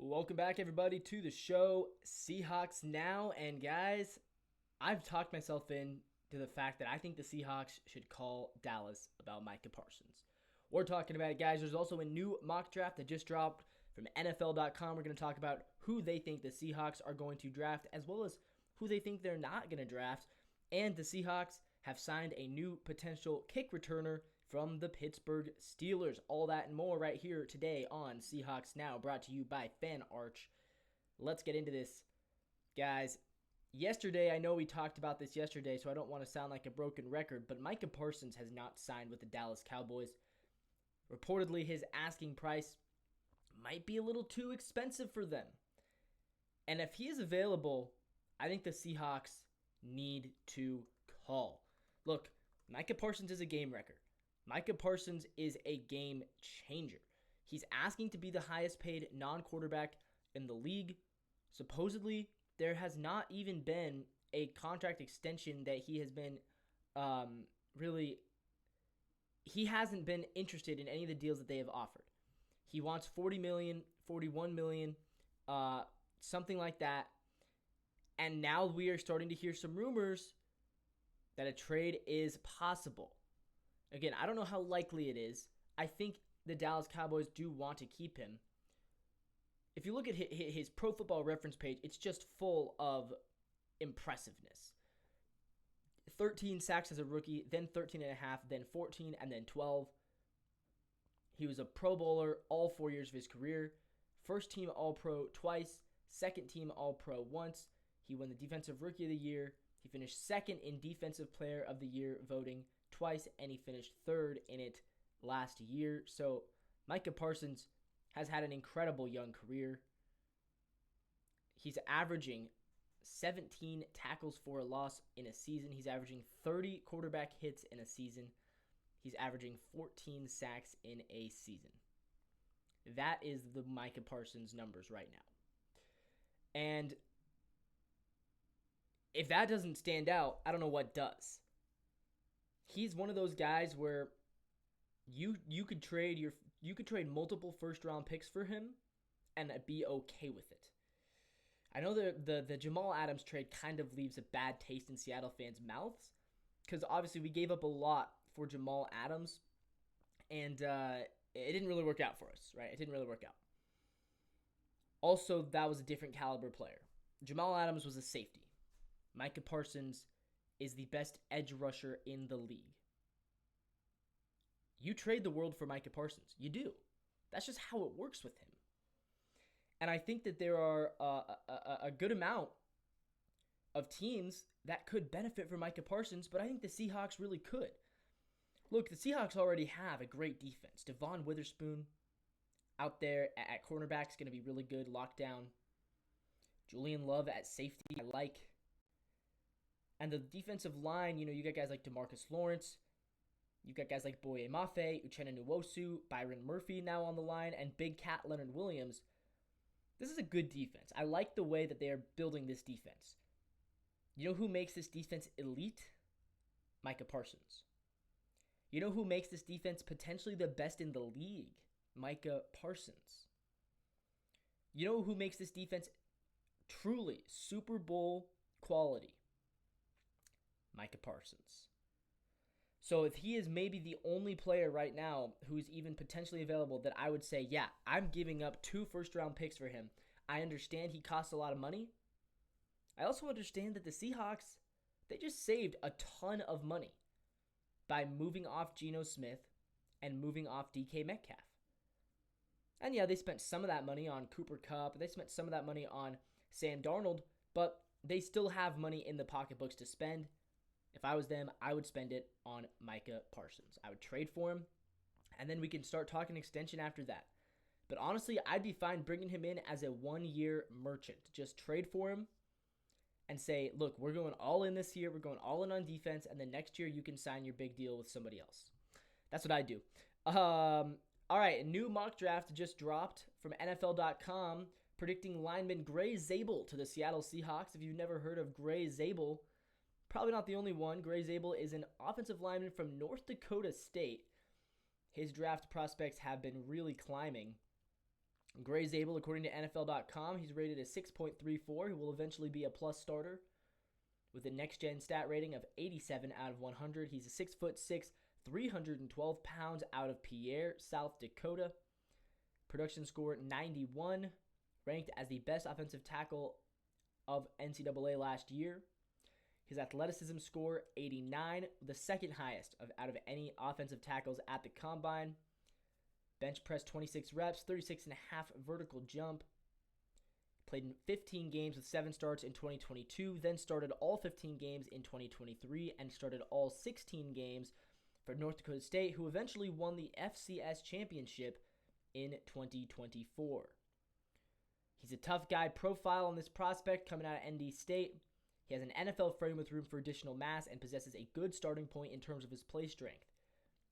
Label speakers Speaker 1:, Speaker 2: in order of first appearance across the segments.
Speaker 1: Welcome back, everybody, to the show, Seahawks Now. And guys, I've talked myself into the fact that I think the Seahawks should call Dallas about Micah Parsons. We're talking about it, guys. There's also a new mock draft that just dropped from NFL.com. We're going to talk about who they think the Seahawks are going to draft, as well as who they think they're not going to draft. And the Seahawks have signed a new potential kick returner from the Pittsburgh Steelers. All that and more right here today on Seahawks Now, brought to you by FanArch. Let's get into this, guys. Yesterday, I know we talked about this yesterday, so I don't want to sound like a broken record, but Micah Parsons has not signed with the Dallas Cowboys. Reportedly, his asking price might be a little too expensive for them. And if he is available, I think the Seahawks need to call. Look, Micah Parsons is a game wrecker. Micah Parsons is a game changer. He's asking to be the highest paid non-quarterback in the league. Supposedly, there has not even been a contract extension that he has been he hasn't been interested in any of the deals that they have offered. He wants $40 million, $41 million, something like that. And now we are starting to hear some rumors that a trade is possible. Again, I don't know how likely it is. I think the Dallas Cowboys do want to keep him. If you look at his Pro Football Reference page, it's just full of impressiveness. 13 sacks as a rookie, then 13 and a half, then 14, and then 12. He was a Pro Bowler all 4 years of his career. First team All-Pro twice, second team All-Pro once. He won the Defensive Rookie of the Year. He finished second in Defensive Player of the Year voting twice, and he finished third in it last year. So Micah Parsons has had an incredible young career. He's averaging 17 tackles for a loss in a season. He's averaging 30 quarterback hits in a season. He's averaging 14 sacks in a season. That is the Micah Parsons numbers right now. And if that doesn't stand out, I don't know what does. He's one of those guys where you could trade multiple first round picks for him and be okay with it. I know the Jamal Adams trade kind of leaves a bad taste in Seattle fans' mouths because obviously we gave up a lot for Jamal Adams, and it didn't really work out for us, right? It didn't really work out. Also, that was a different caliber player. Jamal Adams was a safety. Micah Parsons is the best edge rusher in the league. You trade the world for Micah Parsons. You do. That's just how it works with him. And I think that there are a good amount of teams that could benefit from Micah Parsons, but I think the Seahawks really could. Look, the Seahawks already have a great defense. Devon Witherspoon out there at cornerback is going to be really good, lockdown. Julian Love at safety, I like. And the defensive line, you got guys like DeMarcus Lawrence. You've got guys like Boye Mafe, Uchenna Nwosu, Byron Murphy now on the line, and Big Cat Leonard Williams. This is a good defense. I like the way that they are building this defense. You know who makes this defense elite? Micah Parsons. You know who makes this defense potentially the best in the league? Micah Parsons. You know who makes this defense truly Super Bowl quality? Micah Parsons. So if he is maybe the only player right now who's even potentially available that I would say, yeah, I'm giving up 2 first-round picks for him. I understand he costs a lot of money. I also understand that the Seahawks, they just saved a ton of money by moving off Geno Smith and moving off DK Metcalf. And yeah, they spent some of that money on Cooper Kupp. They spent some of that money on Sam Darnold, but they still have money in the pocketbooks to spend. If I was them, I would spend it on Micah Parsons. I would trade for him, and then we can start talking extension after that. But honestly, I'd be fine bringing him in as a 1-year merchant. Just trade for him and say, look, we're going all in this year. We're going all in on defense, and then next year you can sign your big deal with somebody else. That's what I do. All right, a new mock draft just dropped from NFL.com predicting lineman Gray Zabel to the Seattle Seahawks. If you've never heard of Gray Zabel, probably not the only one. Gray Zabel is an offensive lineman from North Dakota State. His draft prospects have been really climbing. Gray Zabel, according to NFL.com, he's rated as 6.34. He will eventually be a plus starter with a next-gen stat rating of 87 out of 100. He's a 6'6", 312 pounds out of Pierre, South Dakota. Production score 91, ranked as the best offensive tackle of NCAA last year. His athleticism score 89, the second highest out of any offensive tackles at the combine. Bench press 26 reps, 36.5 vertical jump. Played in 15 games with 7 starts in 2022, then started all 15 games in 2023, and started all 16 games for North Dakota State, who eventually won the FCS championship in 2024. He's a tough guy profile on this prospect coming out of ND State. He has an NFL frame with room for additional mass and possesses a good starting point in terms of his play strength.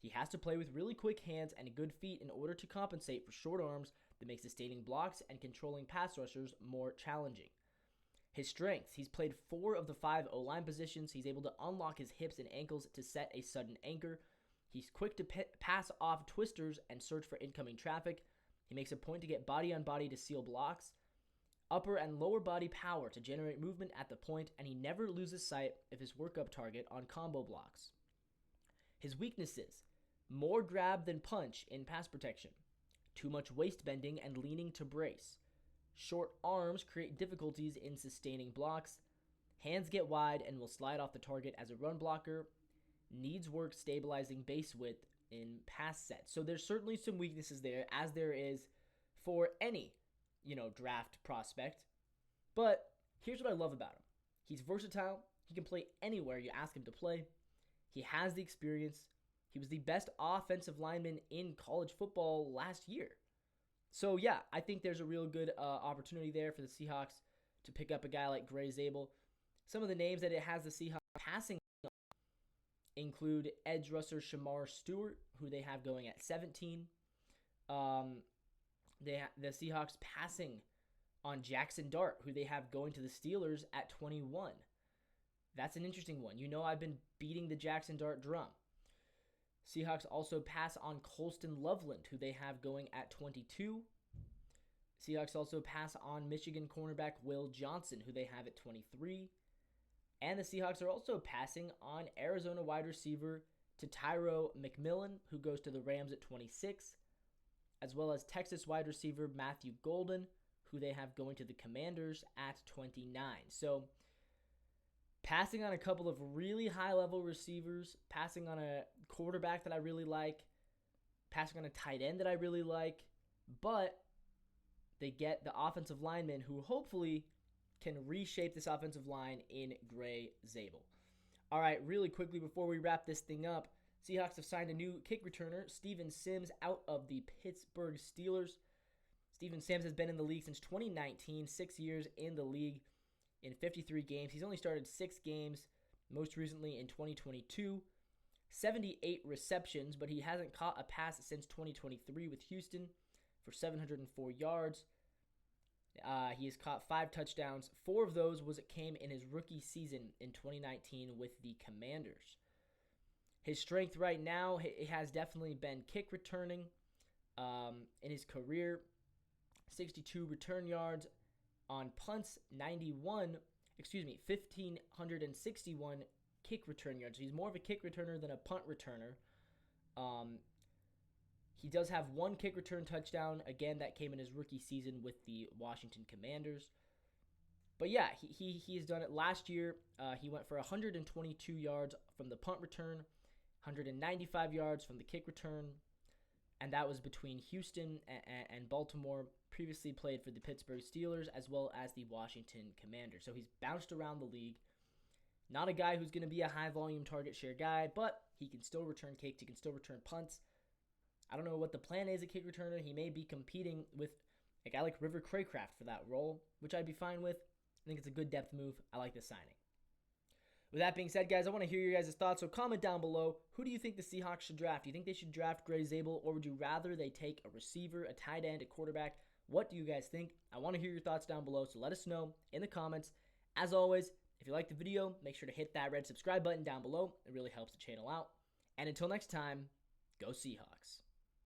Speaker 1: He has to play with really quick hands and good feet in order to compensate for short arms that make sustaining blocks and controlling pass rushers more challenging. His strengths: he's played 4 of the 5 O-line positions. He's able to unlock his hips and ankles to set a sudden anchor. He's quick to pass off twisters and search for incoming traffic. He makes a point to get body on body to seal blocks. Upper and lower body power to generate movement at the point, and he never loses sight of his workup target on combo blocks. His weaknesses: more grab than punch in pass protection, too much waist bending and leaning to brace, short arms create difficulties in sustaining blocks, hands get wide and will slide off the target as a run blocker, needs work stabilizing base width in pass sets. So there's certainly some weaknesses there, as there is for any draft prospect. But here's what I love about him. He's versatile. He can play anywhere you ask him to play. He has the experience. He was the best offensive lineman in college football last year. So yeah, I think there's a real good opportunity there for the Seahawks to pick up a guy like Gray Zabel. Some of the names that it has the Seahawks passing include edge rusher Shamar Stewart, who they have going at 17. The Seahawks passing on Jackson Dart, who they have going to the Steelers at 21. That's an interesting one. I've been beating the Jackson Dart drum. Seahawks also pass on Colston Loveland, who they have going at 22. Seahawks also pass on Michigan cornerback Will Johnson, who they have at 23. And the Seahawks are also passing on Arizona wide receiver Tyro McMillan, who goes to the Rams at 26, as well as Texas wide receiver Matthew Golden, who they have going to the Commanders at 29. So passing on a couple of really high-level receivers, passing on a quarterback that I really like, passing on a tight end that I really like, but they get the offensive lineman who hopefully can reshape this offensive line in Gray Zabel. All right, really quickly before we wrap this thing up, Seahawks have signed a new kick returner, Steven Sims, out of the Pittsburgh Steelers. Steven Sims has been in the league since 2019, 6 years in the league in 53 games. He's only started 6 games, most recently in 2022. 78 receptions, but he hasn't caught a pass since 2023 with Houston for 704 yards. He has caught 5 touchdowns. 4 of those came in his rookie season in 2019 with the Commanders. His strength right now, it has definitely been kick returning. In his career, 62 return yards on punts, 1,561 kick return yards. So he's more of a kick returner than a punt returner. He does have 1 kick return touchdown. Again, that came in his rookie season with the Washington Commanders. But yeah, he has done it last year. He went for 122 yards from the punt return, 195 yards from the kick return, and that was between Houston and Baltimore. Previously played for the Pittsburgh Steelers as well as the Washington Commanders. So he's bounced around the league. Not a guy who's going to be a high-volume target share guy, but he can still return kicks. He can still return punts. I don't know what the plan is at kick returner. He may be competing with a guy like River Craycraft for that role, which I'd be fine with. I think it's a good depth move. I like this signing. With that being said, guys, I want to hear your guys' thoughts, so comment down below. Who do you think the Seahawks should draft? Do you think they should draft Gray Zabel, or would you rather they take a receiver, a tight end, a quarterback? What do you guys think? I want to hear your thoughts down below, so let us know in the comments. As always, if you liked the video, make sure to hit that red subscribe button down below. It really helps the channel out. And until next time, go Seahawks.